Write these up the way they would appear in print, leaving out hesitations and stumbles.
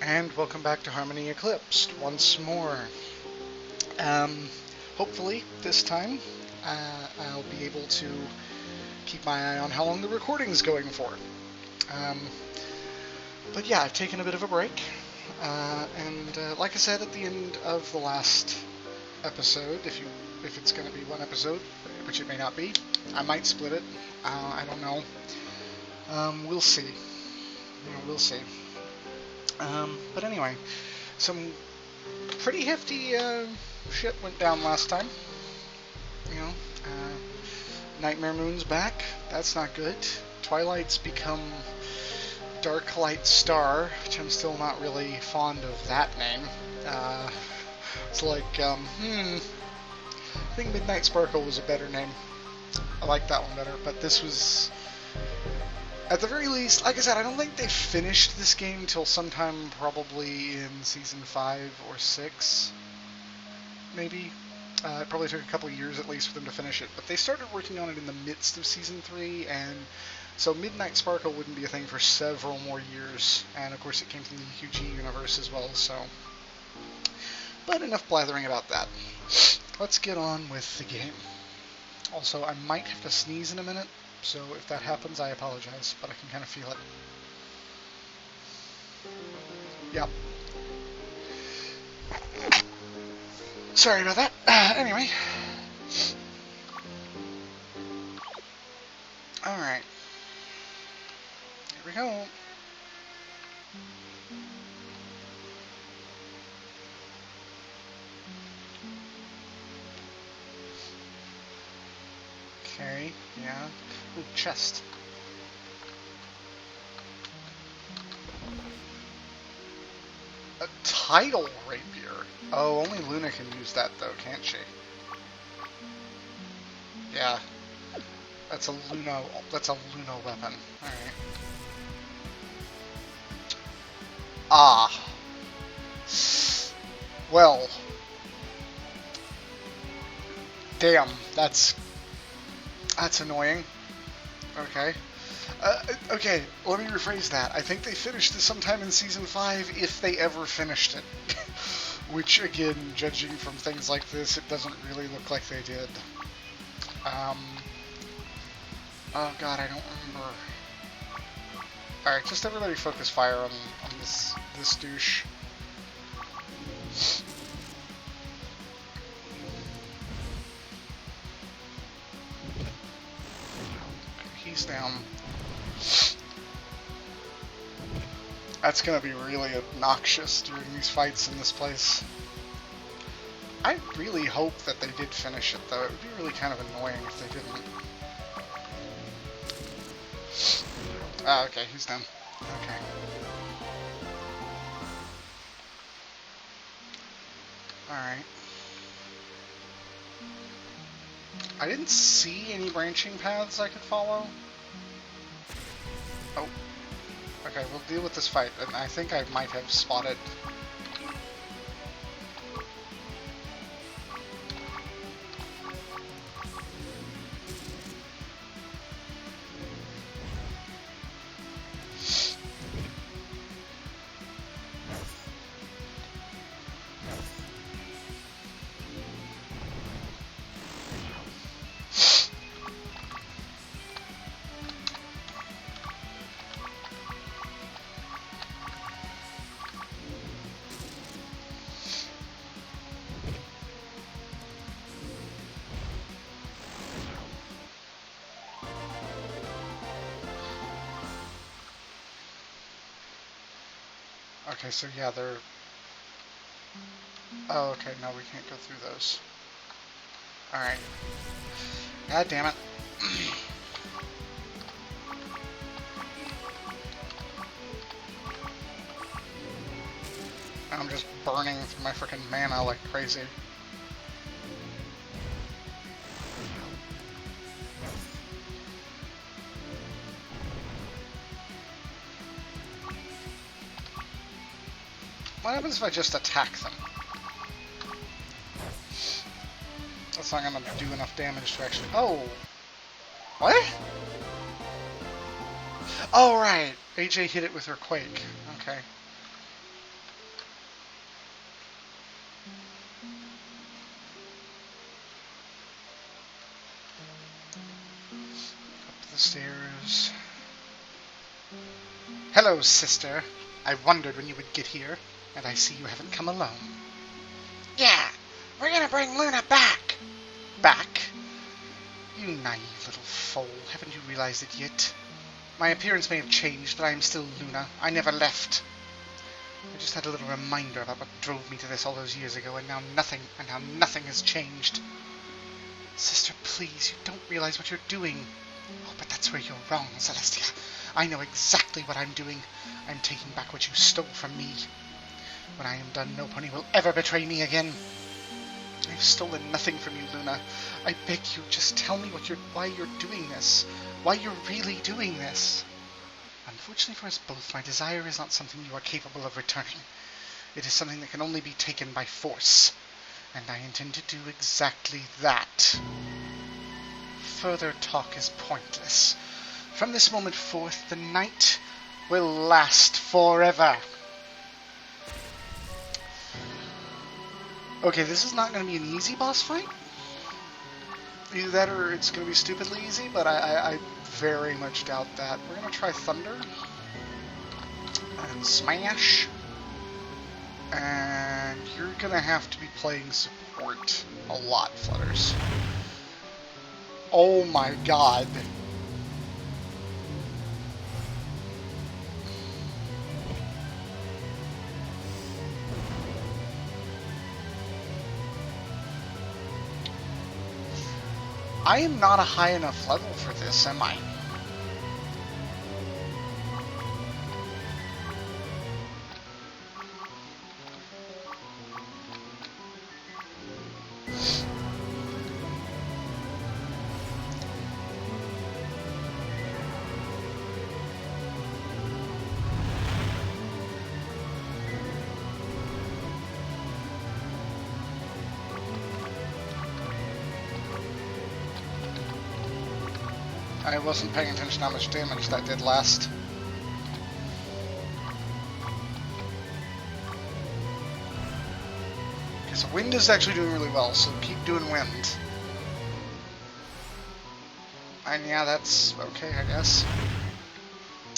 And welcome back to Harmony Eclipsed once more. Hopefully this time I'll be able to keep my eye on how long the recording's going for. But yeah, I've taken a bit of a break, and like I said at the end of the last episode, if it's going to be one episode, which it may not be, I might split it. I don't know. We'll see. We'll see. But anyway, some pretty hefty shit went down last time. Nightmare Moon's back. That's not good. Twilight's become Darklight Star, which I'm still not really fond of that name. It's like, I think Midnight Sparkle was a better name. I like that one better, but this was, at the very least, like I said, I don't think they finished this game till sometime probably in Season 5 or 6, maybe. It probably took a couple of years at least for them to finish it, but they started working on it in the midst of Season 3, and so Midnight Sparkle wouldn't be a thing for several more years, and of course it came from the UG universe as well, so. But enough blathering about that. Let's get on with the game. Also, I might have to sneeze in a minute, so if that happens, I apologize, but I can kind of feel it. Yep. Sorry about that. Anyway. Alright. Here we go. Okay, yeah. Ooh, chest. A tidal rapier. Oh, only Luna can use that though, can't she? Yeah. That's a Luna weapon. Alright. Ah. Well. Damn, that's annoying. Okay. Okay, let me rephrase that. I think they finished this sometime in Season 5, if they ever finished it. Which, again, judging from things like this, it doesn't really look like they did. Oh god, I don't remember. Alright, just everybody focus fire on this douche. He's down. That's gonna be really obnoxious during these fights in this place. I really hope that they did finish it, though. It would be really kind of annoying if they didn't. Ah, okay, he's done. Okay. Alright. I didn't see any branching paths I could follow. Oh. Okay, we'll deal with this fight, and I think I might have spotted. Okay, so yeah, they're... Oh, okay, no, we can't go through those. Alright. God damn it. I'm just burning through my frickin' mana like crazy. What happens if I just attack them? That's not gonna do enough damage to actually... Oh! What? Oh, right! AJ hit it with her Quake. Okay. stairs. Hello, sister. I wondered when you would get here, and I see you haven't come alone. Yeah, we're gonna bring Luna back. Back? You naive little foal, haven't you realized it yet? My appearance may have changed, but I am still Luna. I never left. I just had a little reminder about what drove me to this all those years ago, and now nothing has changed. Sister, please, you don't realize what you're doing. Oh, but that's where you're wrong, Celestia. I know exactly what I'm doing. I'm taking back what you stole from me. When I am done, no pony will ever betray me again. I've stolen nothing from you, Luna. I beg you, just tell me why you're doing this. Why you're really doing this. Unfortunately for us both, my desire is not something you are capable of returning. It is something that can only be taken by force. And I intend to do exactly that. Further talk is pointless. From this moment forth, the night will last forever. Okay, this is not going to be an easy boss fight. Either that or it's going to be stupidly easy, but I very much doubt that. We're going to try Thunder. And Smash. And you're going to have to be playing support a lot, Flutters. Oh my god. I am not a high enough level for this, am I? I wasn't paying attention to how much damage that did last. Okay, so wind is actually doing really well, so keep doing wind. And yeah, that's okay, I guess.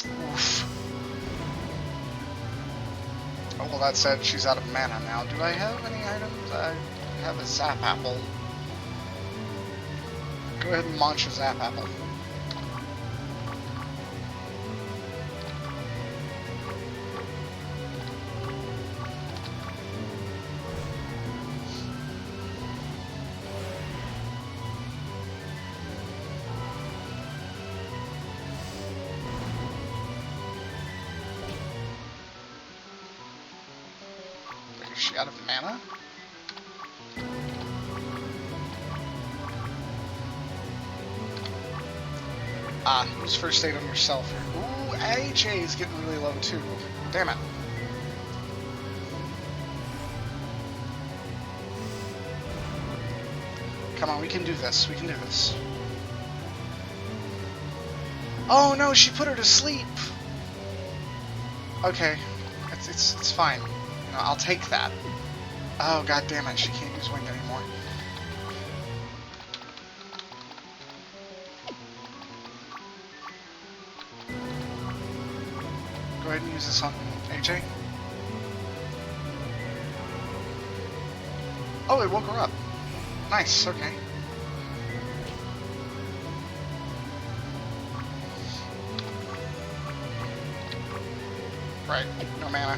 Oof. Oh, well, that said, she's out of mana now. Do I have any items? I have a Zap Apple. Go ahead and launch a Zap Apple. Is she out of mana? Ah, use first aid on yourself here. Ooh, AJ is getting really low too. Damn it. Come on, we can do this. We can do this. Oh no, she put her to sleep. Okay, it's fine. You know, I'll take that. Oh god damn it, she can't use wind anymore. Go ahead and use this on AJ. Oh, it woke her up. Nice, okay. Right, no mana.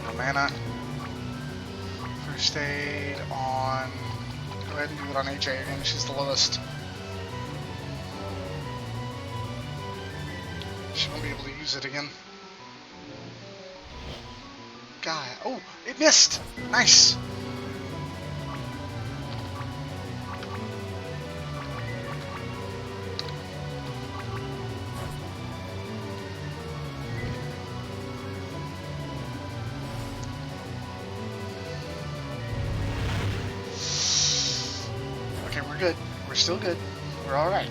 No mana. First aid on... Go ahead and do it on AJ again, she's the lowest. She won't be able to use it again. God, oh, it missed! Nice! Okay, we're good. We're still good. We're alright.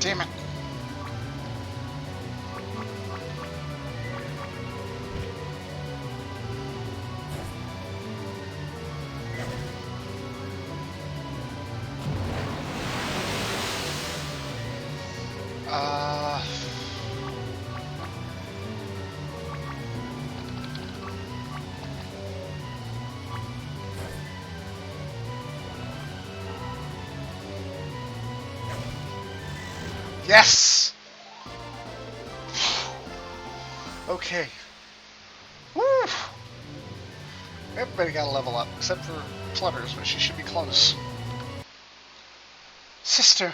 Damn it. Yes! Okay. Woo! Everybody got a level up, except for Clutters, but she should be close. Sister!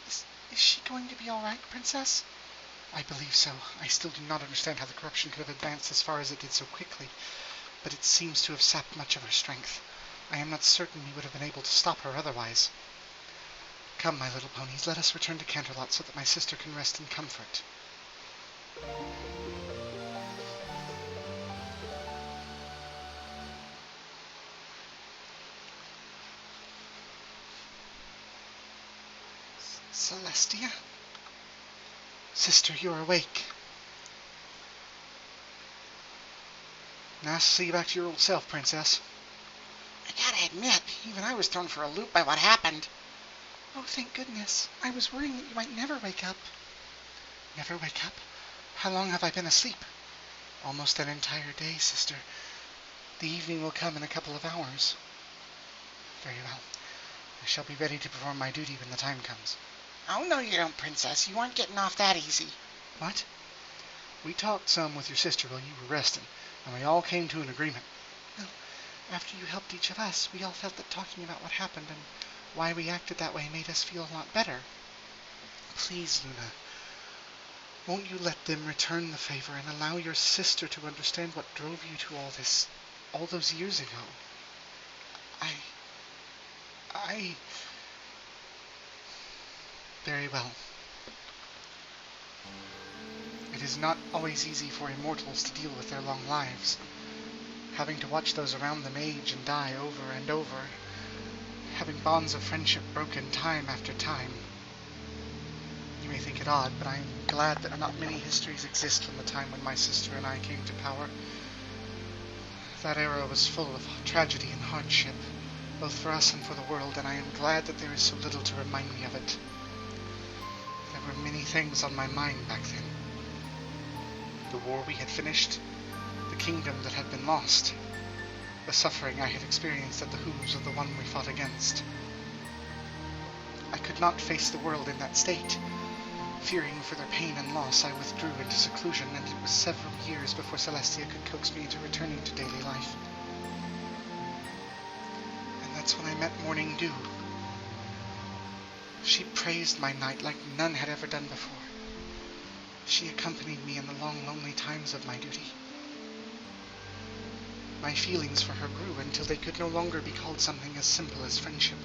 Is she going to be alright, Princess? I believe so. I still do not understand how the corruption could have advanced as far as it did so quickly, but it seems to have sapped much of her strength. I am not certain we would have been able to stop her otherwise. Come, my little ponies, let us return to Canterlot so that my sister can rest in comfort. Celestia? Sister, you're awake. Nice to see you back to your old self, Princess. I gotta admit, even I was thrown for a loop by what happened. Oh, thank goodness. I was worrying that you might never wake up. Never wake up? How long have I been asleep? Almost an entire day, sister. The evening will come in a couple of hours. Very well. I shall be ready to perform my duty when the time comes. Oh, no you don't, Princess. You aren't getting off that easy. What? We talked some with your sister while you were resting, and we all came to an agreement. Well, after you helped each of us, we all felt that talking about what happened and why we acted that way made us feel a lot better. Please, Luna, won't you let them return the favor and allow your sister to understand what drove you to all this, all those years ago? Very well. It is not always easy for immortals to deal with their long lives, having to watch those around them age and die over and over, having bonds of friendship broken time after time. You may think it odd, but I am glad that not many histories exist from the time when my sister and I came to power. That era was full of tragedy and hardship, both for us and for the world, and I am glad that there is so little to remind me of it. There were many things on my mind back then. The war we had finished, the kingdom that had been lost, the suffering I had experienced at the hooves of the one we fought against. I could not face the world in that state. Fearing for their pain and loss, I withdrew into seclusion, and it was several years before Celestia could coax me into returning to daily life. And that's when I met Morning Dew. She praised my knight like none had ever done before. She accompanied me in the long, lonely times of my duty. My feelings for her grew until they could no longer be called something as simple as friendship.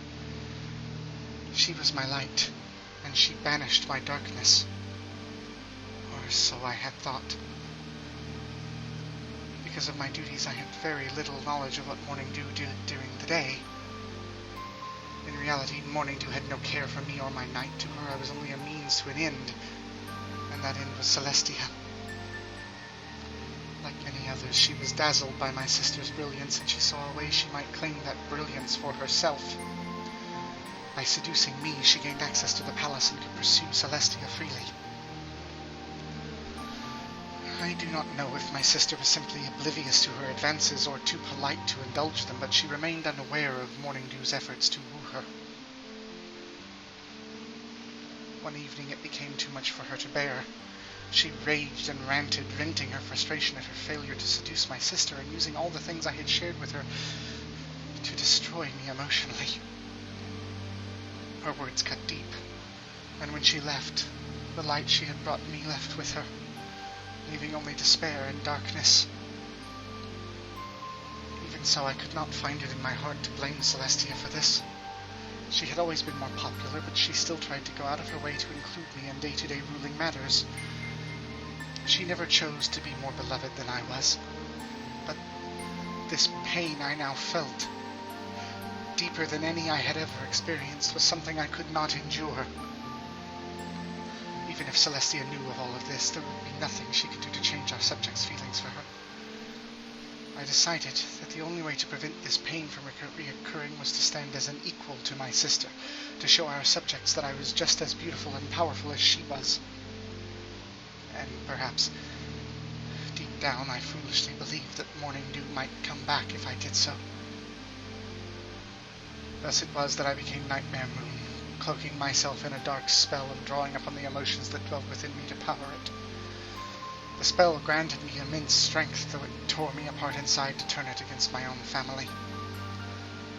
She was my light, and she banished my darkness. Or so I had thought. Because of my duties, I had very little knowledge of what Morning Dew did during the day. In reality, Morning Dew had no care for me or my knight. To her, I was only a means to an end, and that end was Celestia. Like many others, she was dazzled by my sister's brilliance, and she saw a way she might claim that brilliance for herself. By seducing me, she gained access to the palace and could pursue Celestia freely. I do not know if my sister was simply oblivious to her advances or too polite to indulge them, but she remained unaware of Morning Dew's efforts to woo her. One evening it became too much for her to bear. She raged and ranted, venting her frustration at her failure to seduce my sister and using all the things I had shared with her to destroy me emotionally. Her words cut deep, and when she left, the light she had brought me left with her, leaving only despair and darkness. Even so, I could not find it in my heart to blame Celestia for this. She had always been more popular, but she still tried to go out of her way to include me in day-to-day ruling matters. She never chose to be more beloved than I was, but this pain I now felt, deeper than any I had ever experienced, was something I could not endure. Even if Celestia knew of all of this, there would be nothing she could do to change our subjects' feelings for her. I decided that the only way to prevent this pain from reoccurring was to stand as an equal to my sister, to show our subjects that I was just as beautiful and powerful as she was. And perhaps, deep down, I foolishly believed that morning dew might come back if I did so. Thus it was that I became Nightmare Moon, cloaking myself in a dark spell and drawing upon the emotions that dwelt within me to power it. The spell granted me immense strength, though it tore me apart inside to turn it against my own family.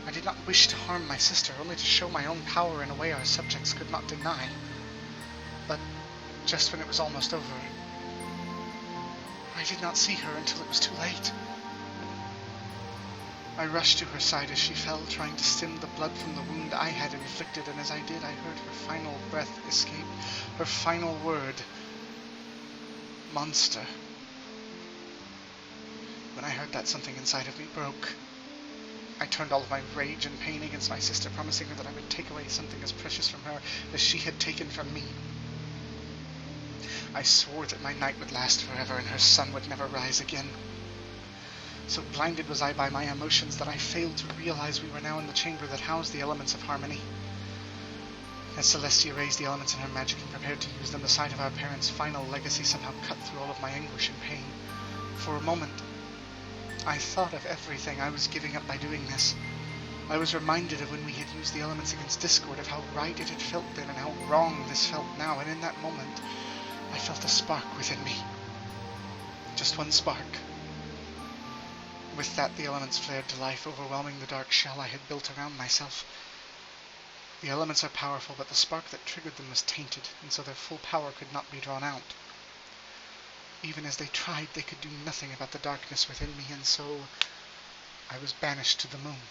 I did not wish to harm my sister, only to show my own power in a way our subjects could not deny. But just when it was almost over, I did not see her until it was too late. I rushed to her side as she fell, trying to stem the blood from the wound I had inflicted, and as I did, I heard her final breath escape, her final word, "Monster." When I heard that, something inside of me broke. I turned all of my rage and pain against my sister, promising her that I would take away something as precious from her as she had taken from me. I swore that my night would last forever and her sun would never rise again. So blinded was I by my emotions that I failed to realize we were now in the chamber that housed the elements of harmony. As Celestia raised the elements in her magic and prepared to use them, the sight of our parents' final legacy somehow cut through all of my anguish and pain. For a moment, I thought of everything I was giving up by doing this. I was reminded of when we had used the elements against Discord, of how right it had felt then and how wrong this felt now, and in that moment, I felt a spark within me. Just one spark. With that, the elements flared to life, overwhelming the dark shell I had built around myself. The elements are powerful, but the spark that triggered them was tainted, and so their full power could not be drawn out. Even as they tried, they could do nothing about the darkness within me, and so I was banished to the moon.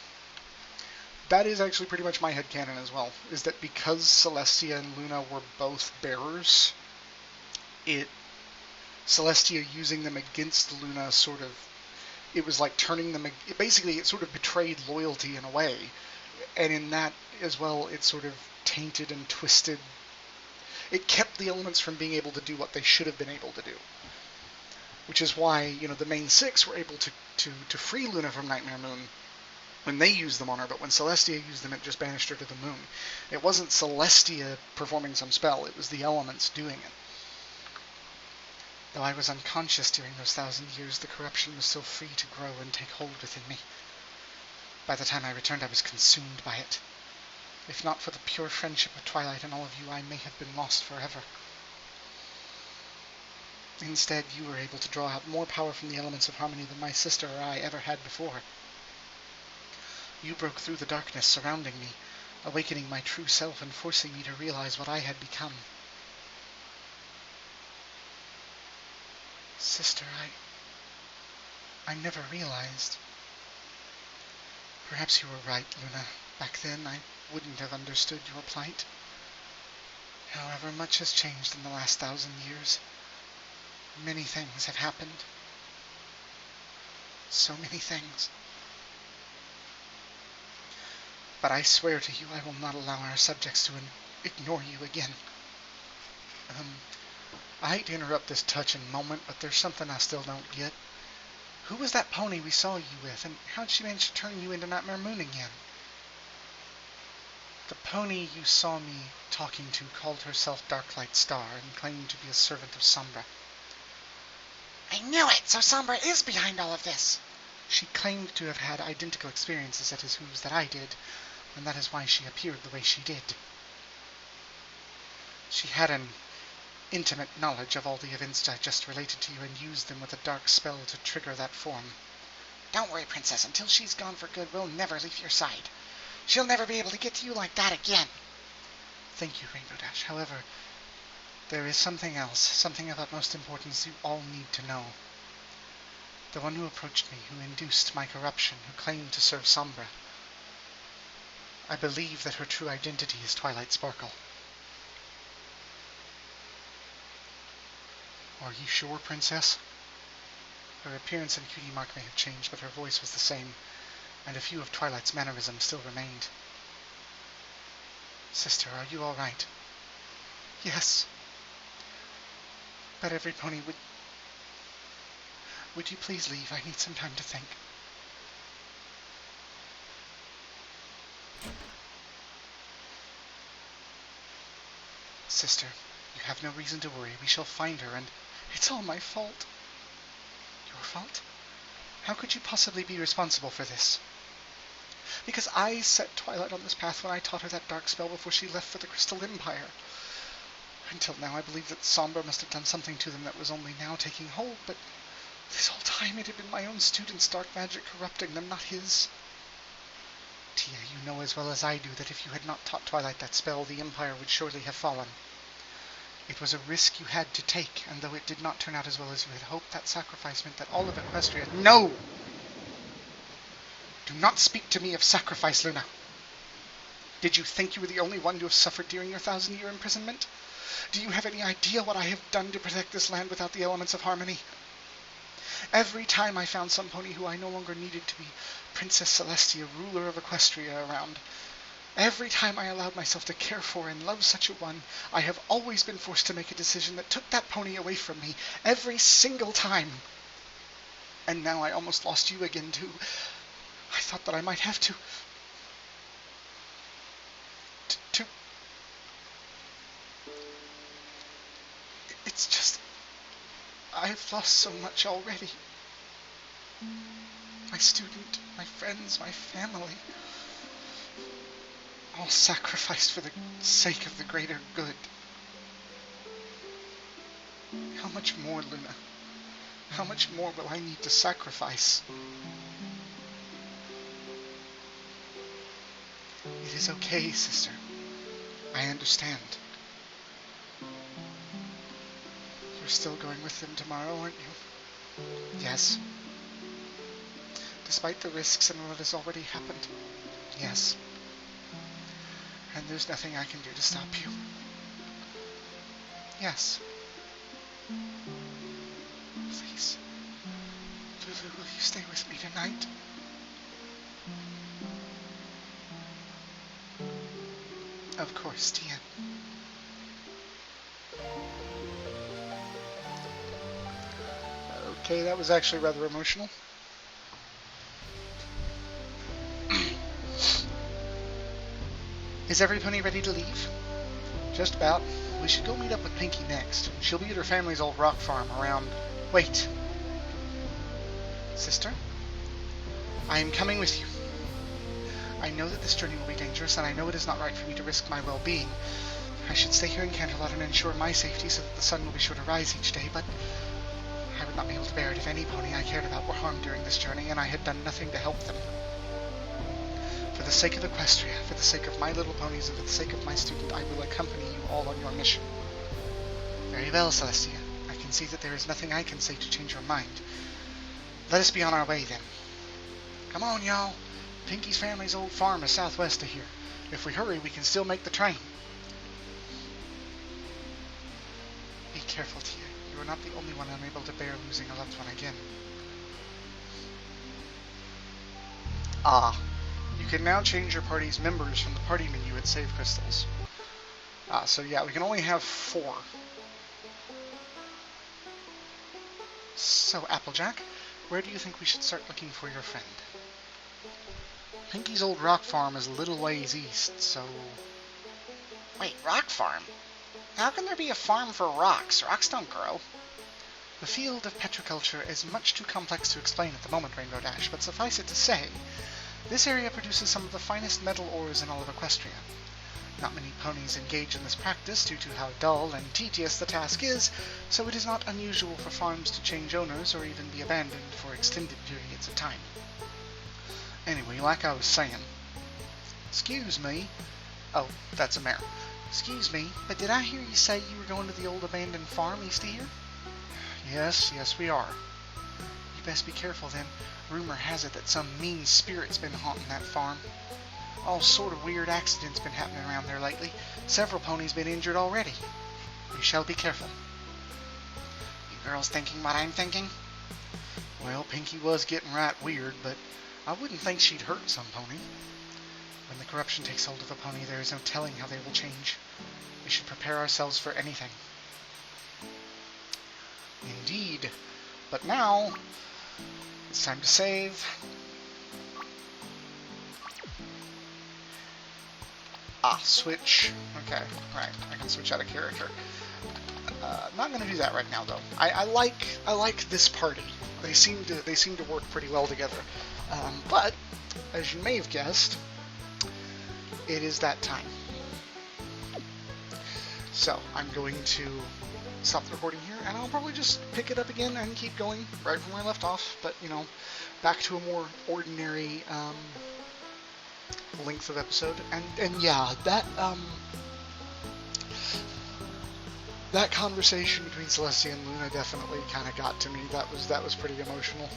That is actually pretty much my headcanon as well, is that because Celestia and Luna were both bearers, Celestia using them against Luna it was like turning them, basically it sort of betrayed loyalty in a way, and in that as well it sort of tainted and twisted, it kept the elements from being able to do what they should have been able to do. Which is why, the main six were able to free Luna from Nightmare Moon when they used them on her, but when Celestia used them, it just banished her to the moon. It wasn't Celestia performing some spell, it was the elements doing it. Though I was unconscious during those 1,000 years, the corruption was still free to grow and take hold within me. By the time I returned, I was consumed by it. If not for the pure friendship of Twilight and all of you, I may have been lost forever. Instead, you were able to draw out more power from the elements of harmony than my sister or I ever had before. You broke through the darkness surrounding me, awakening my true self and forcing me to realize what I had become. Sister, I never realized. Perhaps you were right, Luna. Back then, I wouldn't have understood your plight. However, much has changed in the last 1,000 years. Many things have happened. So many things. But I swear to you, I will not allow our subjects to ignore you again. I hate to interrupt this touching moment, but there's something I still don't get. Who was that pony we saw you with, and how'd she manage to turn you into Nightmare Moon again? The pony you saw me talking to called herself Darklight Star and claimed to be a servant of Sombra. I knew it! So Sombra is behind all of this! She claimed to have had identical experiences at his hooves that I did, and that is why she appeared the way she did. She had an intimate knowledge of all the events I just related to you and used them with a dark spell to trigger that form. Don't worry, Princess. Until she's gone for good, we'll never leave your side. She'll never be able to get to you like that again. Thank you, Rainbow Dash. However, there is something else, something of utmost importance you all need to know. The one who approached me, who induced my corruption, who claimed to serve Sombra. I believe that her true identity is Twilight Sparkle. Are you sure, Princess? Her appearance and cutie mark may have changed, but her voice was the same, and a few of Twilight's mannerisms still remained. Sister, are you all right? Yes. But every pony would... Would you please leave? I need some time to think. Sister, you have no reason to worry. We shall find her, and it's all my fault. Your fault? How could you possibly be responsible for this? Because I set Twilight on this path when I taught her that dark spell before she left for the Crystal Empire. Until now, I believe that Sombra must have done something to them that was only now taking hold, but this whole time it had been my own student's dark magic corrupting them, not his. Tia, you know as well as I do that if you had not taught Twilight that spell, the Empire would surely have fallen. It was a risk you had to take, and though it did not turn out as well as you had hoped, that sacrifice meant that all of Equestria... No! Do not speak to me of sacrifice, Luna. Did you think you were the only one to have suffered during your 1,000-year imprisonment? Do you have any idea what I have done to protect this land without the elements of harmony? Every time I found some pony who I no longer needed to be Princess Celestia, ruler of Equestria, around, every time I allowed myself to care for and love such a one, I have always been forced to make a decision that took that pony away from me, every single time. And now I almost lost you again, too. I thought that I might have to... It's just... I have lost so much already. My student, my friends, my family. All sacrificed for the sake of the greater good. How much more, Luna? How much more will I need to sacrifice? It is okay, sister. I understand. You're still going with them tomorrow, aren't you? Yes. Despite the risks and what has already happened. Yes. And there's nothing I can do to stop you. Yes. Please. Lulu, will you stay with me tonight? Of course, Tia. Okay, that was actually rather emotional. Is every pony ready to leave? Just about. We should go meet up with Pinky next. She'll be at her family's old rock farm around... Wait. Sister? I am coming with you. I know that this journey will be dangerous, and I know it is not right for me to risk my well-being. I should stay here in Canterlot and ensure my safety so that the sun will be sure to rise each day, but I would not be able to bear it if any pony I cared about were harmed during this journey, and I had done nothing to help them. For the sake of Equestria, for the sake of my little ponies, and for the sake of my student, I will accompany you all on your mission. Very well, Celestia. I can see that there is nothing I can say to change your mind. Let us be on our way, then. Come on, y'all. Pinky's family's old farm is southwest of here. If we hurry, we can still make the train. Be careful, Tia. You are not the only one unable to bear losing a loved one again. Ah. You can now change your party's members from the party menu at Save Crystals. So yeah, we can only have 4. So, Applejack, where do you think we should start looking for your friend? Pinky's old rock farm is a little ways east, so... Wait, rock farm? How can there be a farm for rocks? Rocks don't grow. The field of petroculture is much too complex to explain at the moment, Rainbow Dash, but suffice it to say, this area produces some of the finest metal ores in all of Equestria. Not many ponies engage in this practice due to how dull and tedious the task is, so it is not unusual for farms to change owners or even be abandoned for extended periods of time. Anyway, like I was saying... Excuse me. Oh, that's a mare. Excuse me, but did I hear you say you were going to the old abandoned farm east of here? Yes, we are. You best be careful then. Rumor has it that some mean spirit's been haunting that farm. All sort of weird accidents been happening around there lately. Several ponies been injured already. We shall be careful. You girls thinking what I'm thinking? Well, Pinky was getting right weird, but I wouldn't think she'd hurt some pony. When the corruption takes hold of a pony, there is no telling how they will change. We should prepare ourselves for anything. Indeed. But now, it's time to save. Ah, switch. Okay, right. I can switch out of character. Not going to do that right now, though. I like this party. They seem to work pretty well together. But as you may have guessed, it is that time. So I'm going to stop the recording here, and I'll probably just pick it up again and keep going right from where I left off. But you know, back to a more ordinary length of episode. And yeah, that conversation between Celestia and Luna definitely kind of got to me. That was pretty emotional.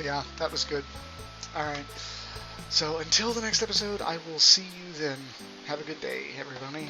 Yeah, that was good. Alright, so until the next episode, I will see you then. Have a good day, everybody.